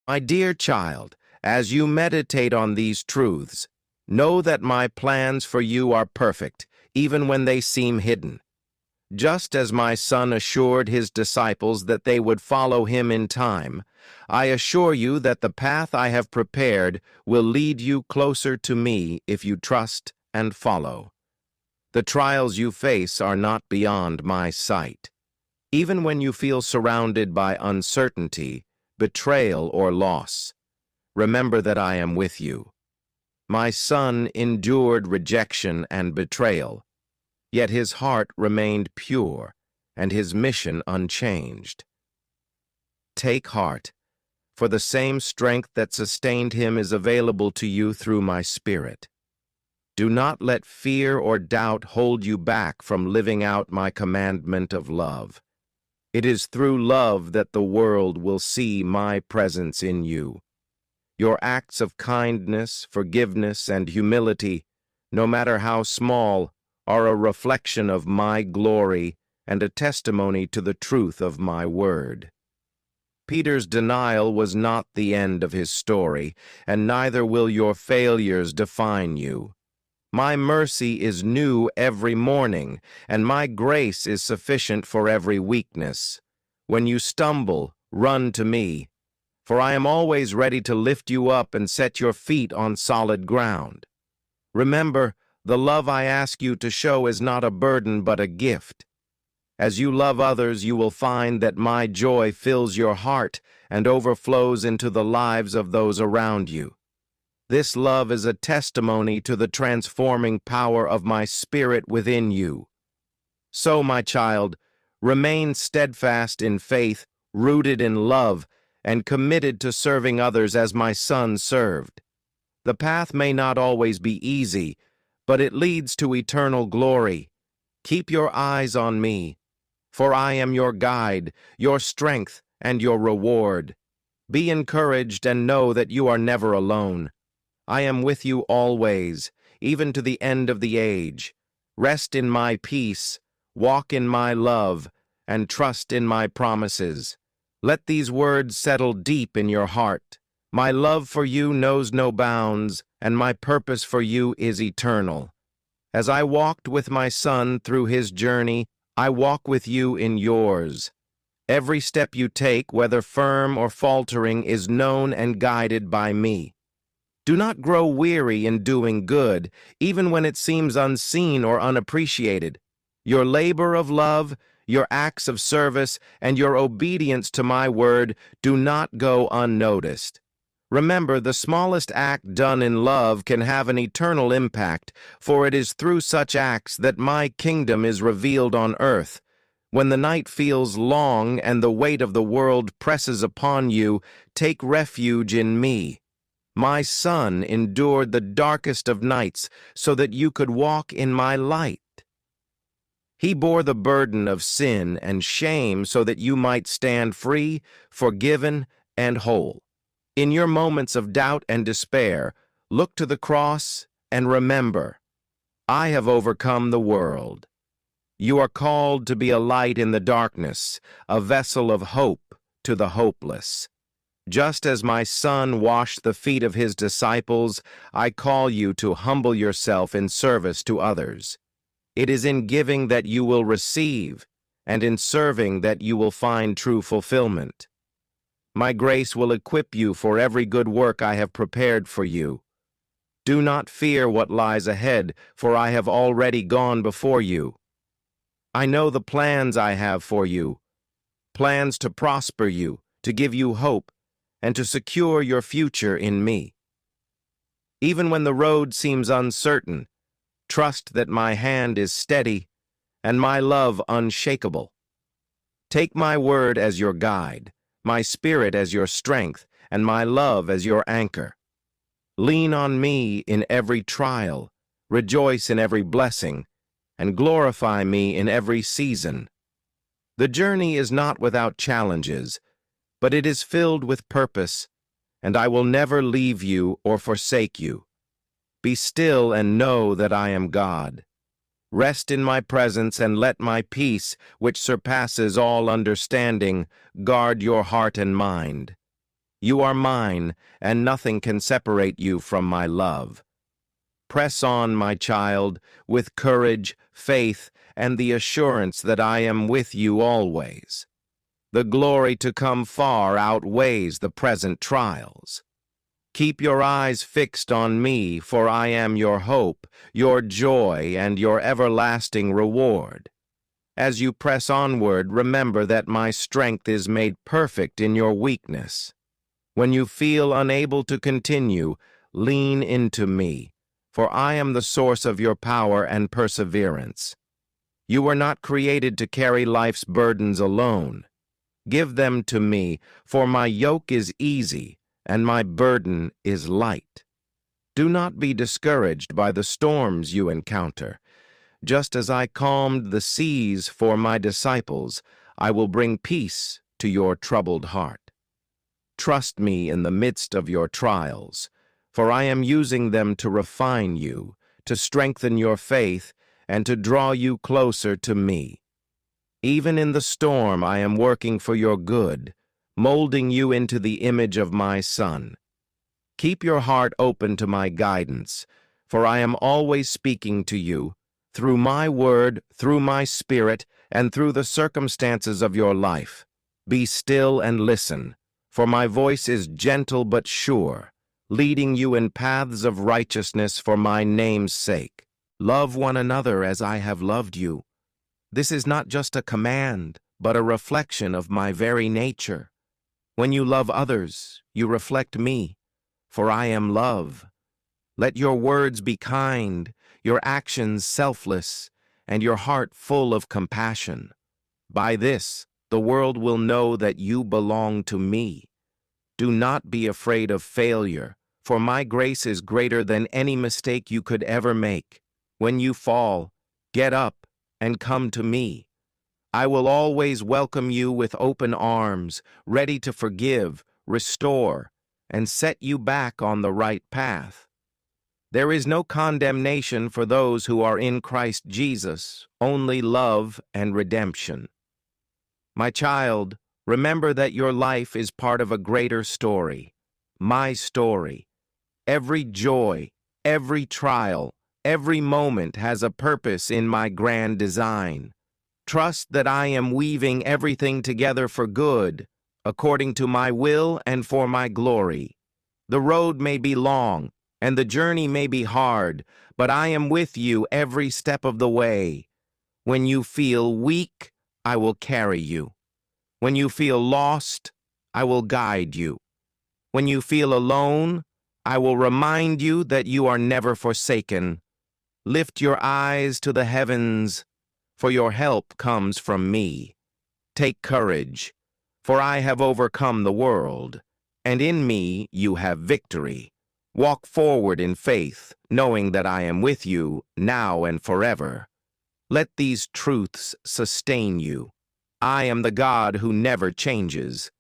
My dear child, as you meditate on these truths, know that my plans for you are perfect, even when they seem hidden. Just as my Son assured his disciples that they would follow him in time, I assure you that the path I have prepared will lead you closer to me if you trust and follow. The trials you face are not beyond my sight. Even when you feel surrounded by uncertainty, betrayal, or loss, remember that I am with you. My Son endured rejection and betrayal, yet his heart remained pure and his mission unchanged. Take heart, for the same strength that sustained him is available to you through my Spirit. Do not let fear or doubt hold you back from living out my commandment of love. It is through love that the world will see my presence in you. Your acts of kindness, forgiveness, and humility, no matter how small, are a reflection of my glory and a testimony to the truth of my word. Peter's denial was not the end of his story, and neither will your failures define you. My mercy is new every morning, and my grace is sufficient for every weakness. When you stumble, run to me, for I am always ready to lift you up and set your feet on solid ground. Remember, the love I ask you to show is not a burden but a gift. As you love others, you will find that my joy fills your heart and overflows into the lives of those around you. This love is a testimony to the transforming power of my Spirit within you. So, my child, remain steadfast in faith, rooted in love, and committed to serving others as my Son served. The path may not always be easy, but it leads to eternal glory. Keep your eyes on me, for I am your guide, your strength, and your reward. Be encouraged and know that you are never alone. I am with you always, even to the end of the age. Rest in my peace, walk in my love, and trust in my promises. Let these words settle deep in your heart. My love for you knows no bounds, and my purpose for you is eternal. As I walked with my Son through his journey, I walk with you in yours. Every step you take, whether firm or faltering, is known and guided by me. Do not grow weary in doing good, even when it seems unseen or unappreciated. Your labor of love, your acts of service, and your obedience to my word do not go unnoticed. Remember, the smallest act done in love can have an eternal impact, for it is through such acts that my kingdom is revealed on earth. When the night feels long and the weight of the world presses upon you, take refuge in me. My Son endured the darkest of nights so that you could walk in my light. He bore the burden of sin and shame so that you might stand free, forgiven, and whole. In your moments of doubt and despair, look to the cross and remember, I have overcome the world. You are called to be a light in the darkness, a vessel of hope to the hopeless. Just as my Son washed the feet of his disciples, I call you to humble yourself in service to others. It is in giving that you will receive, and in serving that you will find true fulfillment. My grace will equip you for every good work I have prepared for you. Do not fear what lies ahead, for I have already gone before you. I know the plans I have for you, plans to prosper you, to give you hope, and to secure your future in me. Even when the road seems uncertain, trust that my hand is steady and my love unshakable. Take my word as your guide, my Spirit as your strength, and my love as your anchor. Lean on me in every trial, rejoice in every blessing, and glorify me in every season. The journey is not without challenges, but it is filled with purpose, and I will never leave you or forsake you. Be still and know that I am God. Rest in my presence and let my peace, which surpasses all understanding, guard your heart and mind. You are mine, and nothing can separate you from my love. Press on, my child, with courage, faith, and the assurance that I am with you always. The glory to come far outweighs the present trials. Keep your eyes fixed on me, for I am your hope, your joy, and your everlasting reward. As you press onward, remember that my strength is made perfect in your weakness. When you feel unable to continue, lean into me, for I am the source of your power and perseverance. You were not created to carry life's burdens alone. Give them to me, for my yoke is easy, and my burden is light. Do not be discouraged by the storms you encounter. Just as I calmed the seas for my disciples, I will bring peace to your troubled heart. Trust me in the midst of your trials, for I am using them to refine you, to strengthen your faith, and to draw you closer to me. Even in the storm, I am working for your good, molding you into the image of my Son. Keep your heart open to my guidance, for I am always speaking to you, through my word, through my spirit, and through the circumstances of your life. Be still and listen, for my voice is gentle but sure, leading you in paths of righteousness for my name's sake. Love one another as I have loved you. This is not just a command, but a reflection of my very nature. When you love others, you reflect me, for I am love. Let your words be kind, your actions selfless, and your heart full of compassion. By this, the world will know that you belong to me. Do not be afraid of failure, for my grace is greater than any mistake you could ever make. When you fall, get up and come to me. I will always welcome you with open arms, ready to forgive, restore, and set you back on the right path. There is no condemnation for those who are in Christ Jesus, only love and redemption. My child, remember that your life is part of a greater story, my story. Every joy, every trial, every moment has a purpose in my grand design. Trust that I am weaving everything together for good, according to my will and for my glory. The road may be long, and the journey may be hard, but I am with you every step of the way. When you feel weak, I will carry you. When you feel lost, I will guide you. When you feel alone, I will remind you that you are never forsaken. Lift your eyes to the heavens, for your help comes from me. Take courage, for I have overcome the world, and in me you have victory. Walk forward in faith, knowing that I am with you now and forever. Let these truths sustain you. I am the God who never changes.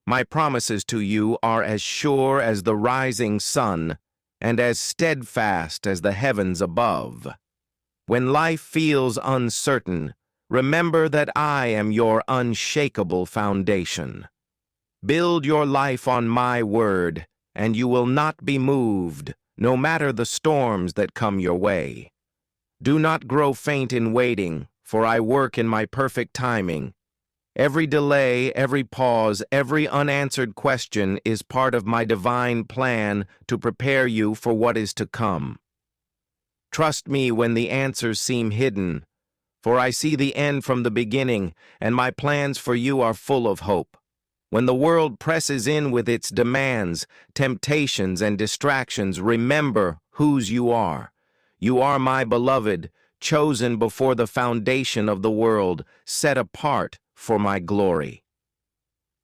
My promises to you are as sure as the rising sun and as steadfast as the heavens above. When life feels uncertain, remember that I am your unshakable foundation. Build your life on my word, and you will not be moved, no matter the storms that come your way. Do not grow faint in waiting, for I work in my perfect timing. Every delay, every pause, every unanswered question is part of my divine plan to prepare you for what is to come. Trust me when the answers seem hidden, for I see the end from the beginning, and my plans for you are full of hope. When the world presses in with its demands, temptations, and distractions, remember whose you are. You are my beloved, chosen before the foundation of the world, set apart for my glory.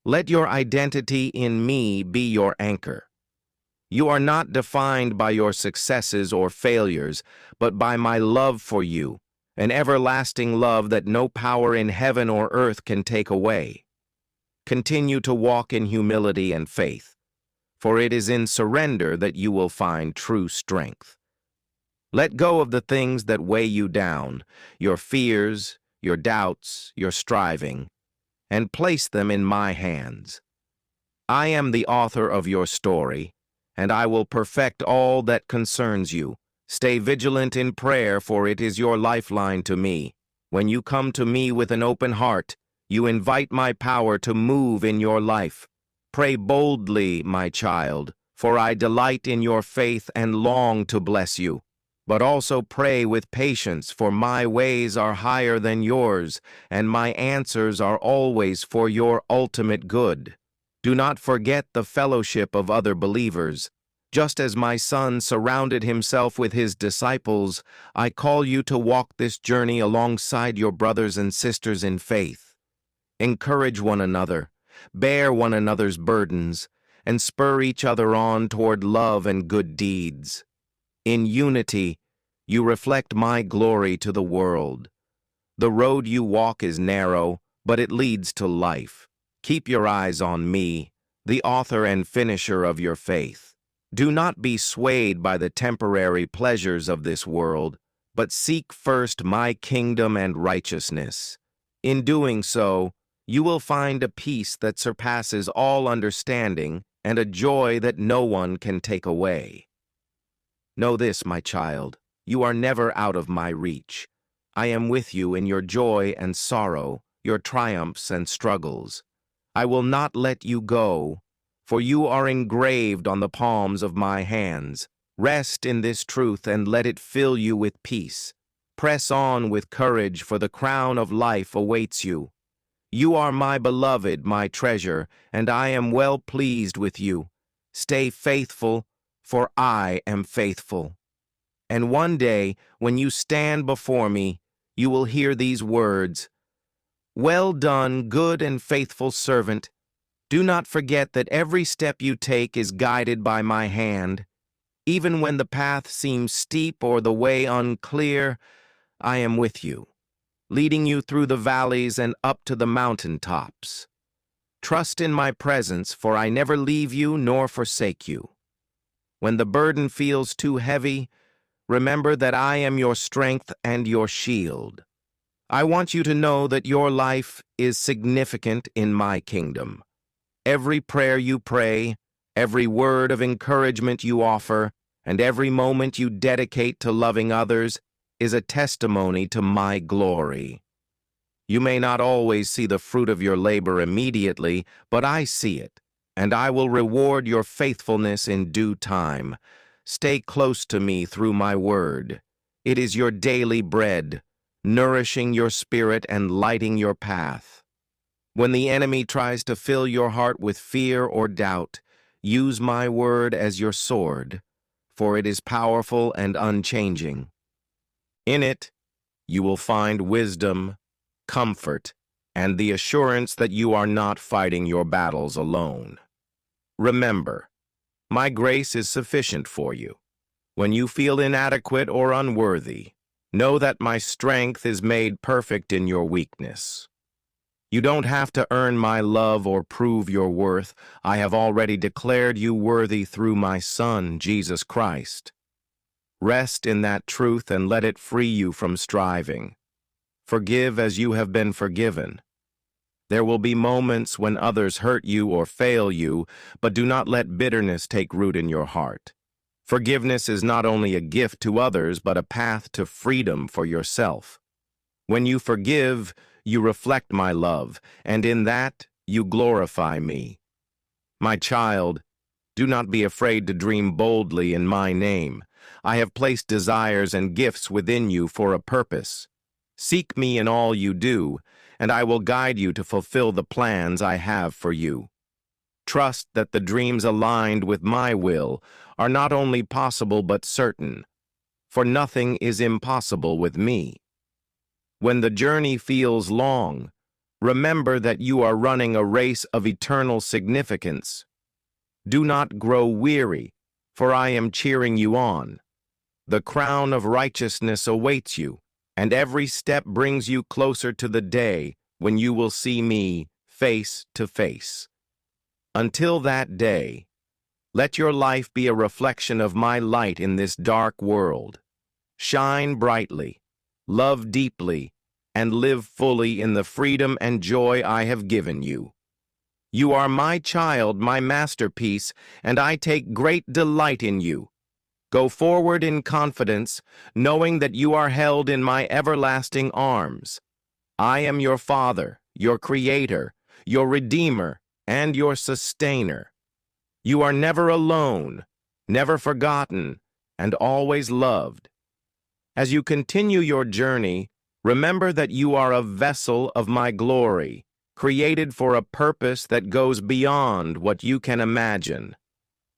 Let your identity in me be your anchor. You are not defined by your successes or failures, but by my love for you, an everlasting love that no power in heaven or earth can take away. Continue to walk in humility and faith, for it is in surrender that you will find true strength. Let go of the things that weigh you down, your fears, your doubts, your striving, and place them in my hands. I am the author of your story, and I will perfect all that concerns you. Stay vigilant in prayer, for it is your lifeline to me. When you come to me with an open heart, you invite my power to move in your life. Pray boldly, my child, for I delight in your faith and long to bless you. But also pray with patience, for my ways are higher than yours, and my answers are always for your ultimate good. Do not forget the fellowship of other believers. Just as my son surrounded himself with his disciples, I call you to walk this journey alongside your brothers and sisters in faith. Encourage one another, bear one another's burdens, and spur each other on toward love and good deeds. In unity, you reflect my glory to the world. The road you walk is narrow, but it leads to life. Keep your eyes on me, the author and finisher of your faith. Do not be swayed by the temporary pleasures of this world, but seek first my kingdom and righteousness. In doing so, you will find a peace that surpasses all understanding and a joy that no one can take away. Know this, my child, you are never out of my reach. I am with you in your joy and sorrow, your triumphs and struggles. I will not let you go, for you are engraved on the palms of my hands. Rest in this truth and let it fill you with peace. Press on with courage, for the crown of life awaits you. You are my beloved, my treasure, and I am well pleased with you. Stay faithful, for I am faithful. And one day, when you stand before me, you will hear these words, "Well done, good and faithful servant. Do not forget that every step you take is guided by my hand. Even when the path seems steep or the way unclear, I am with you, leading you through the valleys and up to the mountain tops. Trust in my presence, for I never leave you nor forsake you. When the burden feels too heavy, remember that I am your strength and your shield. I want you to know that your life is significant in my kingdom. Every prayer you pray, every word of encouragement you offer, and every moment you dedicate to loving others is a testimony to my glory. You may not always see the fruit of your labor immediately, but I see it, and I will reward your faithfulness in due time. Stay close to me through my word. It is your daily bread, nourishing your spirit and lighting your path. When the enemy tries to fill your heart with fear or doubt, use my word as your sword, for it is powerful and unchanging. In it, you will find wisdom, comfort, and the assurance that you are not fighting your battles alone. Remember, my grace is sufficient for you. When you feel inadequate or unworthy, know that my strength is made perfect in your weakness. You don't have to earn my love or prove your worth. I have already declared you worthy through my Son, Jesus Christ. Rest in that truth and let it free you from striving. Forgive as you have been forgiven. There will be moments when others hurt you or fail you, but do not let bitterness take root in your heart. Forgiveness is not only a gift to others, but a path to freedom for yourself. When you forgive, you reflect my love, and in that, you glorify me. My child, do not be afraid to dream boldly in my name. I have placed desires and gifts within you for a purpose. Seek me in all you do, and I will guide you to fulfill the plans I have for you. Trust that the dreams aligned with my will are not only possible but certain, for nothing is impossible with me. When the journey feels long, remember that you are running a race of eternal significance. Do not grow weary, for I am cheering you on. The crown of righteousness awaits you, and every step brings you closer to the day when you will see me face to face. Until that day, let your life be a reflection of my light in this dark world. Shine brightly, love deeply, and live fully in the freedom and joy I have given you. You are my child, my masterpiece, and I take great delight in you. Go forward in confidence, knowing that you are held in my everlasting arms. I am your Father, your Creator, your Redeemer, and your Sustainer. You are never alone, never forgotten, and always loved. As you continue your journey, remember that you are a vessel of my glory, created for a purpose that goes beyond what you can imagine.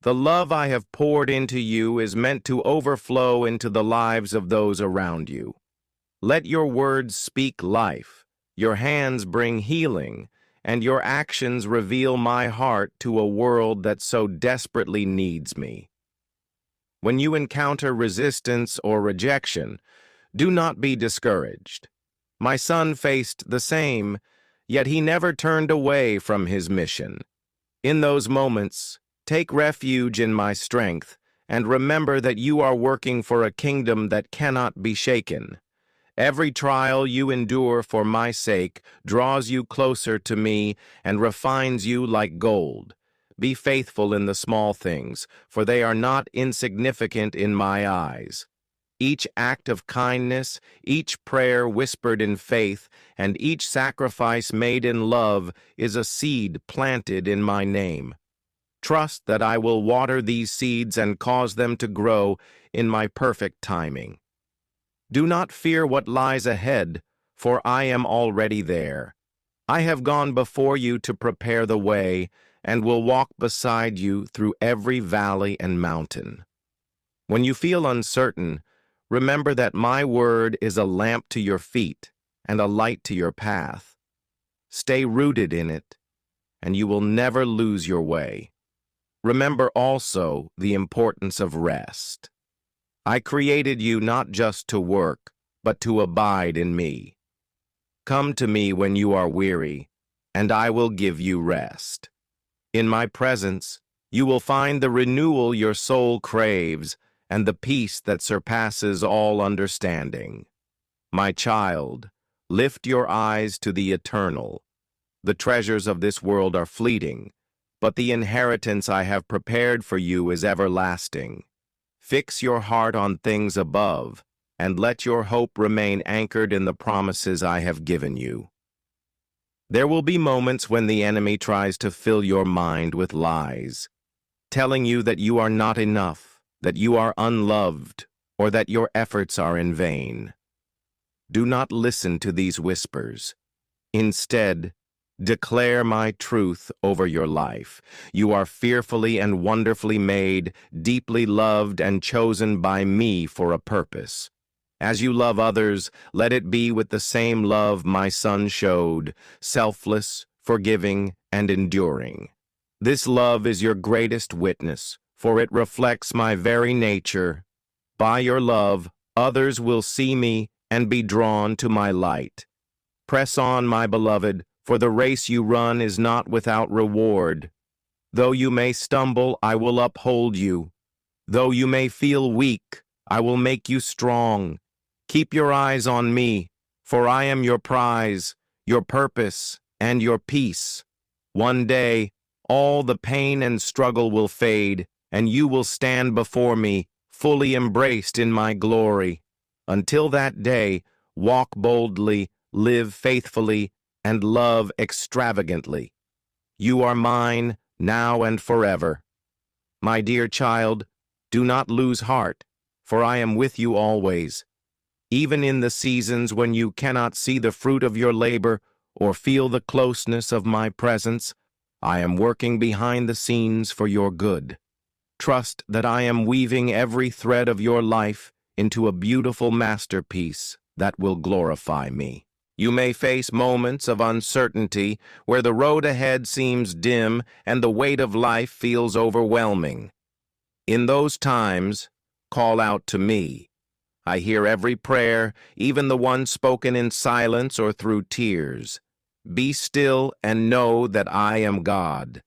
The love I have poured into you is meant to overflow into the lives of those around you. Let your words speak life, your hands bring healing, and your actions reveal my heart to a world that so desperately needs me. When you encounter resistance or rejection, do not be discouraged. My son faced the same, yet he never turned away from his mission. In those moments, take refuge in my strength, and remember that you are working for a kingdom that cannot be shaken. Every trial you endure for my sake draws you closer to me and refines you like gold. Be faithful in the small things, for they are not insignificant in my eyes. Each act of kindness, each prayer whispered in faith, and each sacrifice made in love is a seed planted in my name. Trust that I will water these seeds and cause them to grow in my perfect timing. Do not fear what lies ahead, for I am already there. I have gone before you to prepare the way, and will walk beside you through every valley and mountain. When you feel uncertain, remember that my word is a lamp to your feet and a light to your path. Stay rooted in it, and you will never lose your way. Remember also the importance of rest. I created you not just to work, but to abide in me. Come to me when you are weary, and I will give you rest. In my presence, you will find the renewal your soul craves and the peace that surpasses all understanding. My child, lift your eyes to the eternal. The treasures of this world are fleeting, but the inheritance I have prepared for you is everlasting. Fix your heart on things above, and let your hope remain anchored in the promises I have given you. There will be moments when the enemy tries to fill your mind with lies, telling you that you are not enough, that you are unloved, or that your efforts are in vain. Do not listen to these whispers. Instead, declare my truth over your life. You are fearfully and wonderfully made, deeply loved and chosen by me for a purpose. As you love others, let it be with the same love my Son showed, selfless, forgiving, and enduring. This love is your greatest witness, for it reflects my very nature. By your love, others will see me and be drawn to my light. Press on, my beloved, for the race you run is not without reward. Though you may stumble, I will uphold you. Though you may feel weak, I will make you strong. Keep your eyes on me, for I am your prize, your purpose, and your peace. One day, all the pain and struggle will fade, and you will stand before me, fully embraced in my glory. Until that day, walk boldly, live faithfully, and love extravagantly. You are mine, now and forever. My dear child, do not lose heart, for I am with you always. Even in the seasons when you cannot see the fruit of your labor or feel the closeness of my presence, I am working behind the scenes for your good. Trust that I am weaving every thread of your life into a beautiful masterpiece that will glorify me. You may face moments of uncertainty where the road ahead seems dim and the weight of life feels overwhelming. In those times, call out to me. I hear every prayer, even the one spoken in silence or through tears. Be still and know that I am God.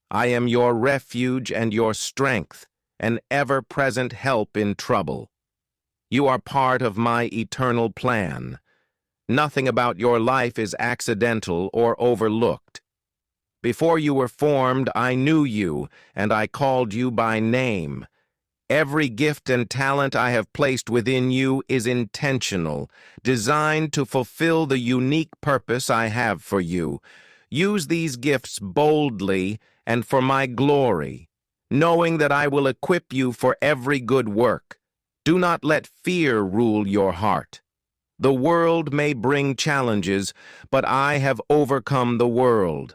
I am your refuge and your strength, an ever-present help in trouble. You are part of my eternal plan. Nothing about your life is accidental or overlooked. Before you were formed, I knew you, and I called you by name. Every gift and talent I have placed within you is intentional, designed to fulfill the unique purpose I have for you. Use these gifts boldly and for my glory, knowing that I will equip you for every good work. Do not let fear rule your heart. The world may bring challenges, but I have overcome the world.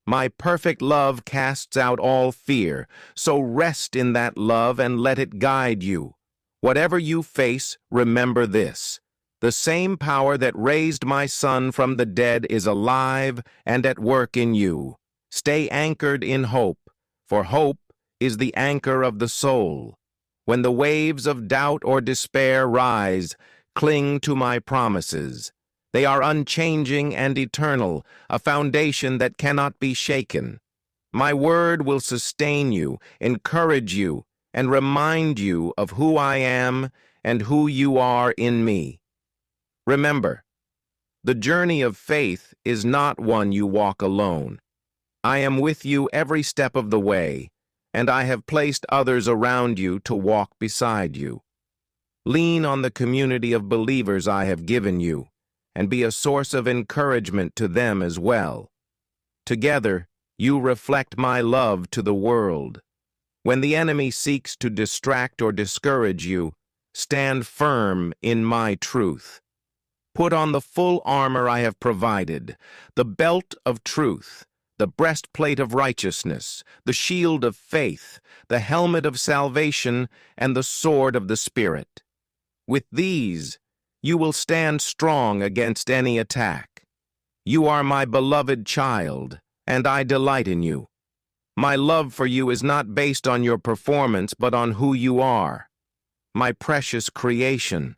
My perfect love casts out all fear, so rest in that love and let it guide you. Whatever you face, remember this. The same power that raised my son from the dead is alive and at work in you. Stay anchored in hope, for hope is the anchor of the soul. When the waves of doubt or despair rise, cling to my promises. They are unchanging and eternal, a foundation that cannot be shaken. My word will sustain you, encourage you, and remind you of who I am and who you are in me. Remember, the journey of faith is not one you walk alone. I am with you every step of the way, and I have placed others around you to walk beside you. Lean on the community of believers I have given you, and be a source of encouragement to them as well. Together, you reflect my love to the world. When the enemy seeks to distract or discourage you, stand firm in my truth. Put on the full armor I have provided, the belt of truth, the breastplate of righteousness, the shield of faith, the helmet of salvation, and the sword of the Spirit. With these, you will stand strong against any attack. You are my beloved child, and I delight in you. My love for you is not based on your performance, but on who you are, my precious creation.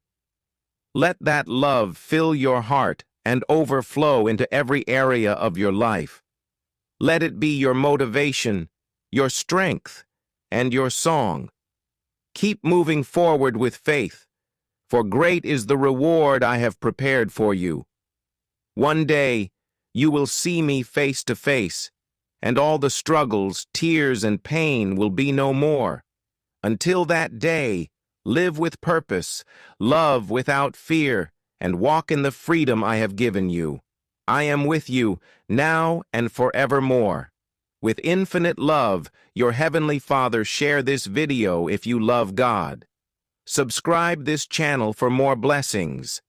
Let that love fill your heart and overflow into every area of your life. Let it be your motivation, your strength, and your song. Keep moving forward with faith, for great is the reward I have prepared for you. One day, you will see me face to face, and all the struggles, tears, and pain will be no more. Until that day, live with purpose, love without fear, and walk in the freedom I have given you. I am with you, now and forevermore. With infinite love, your Heavenly Father, share this video if you love God. Subscribe this channel for more blessings.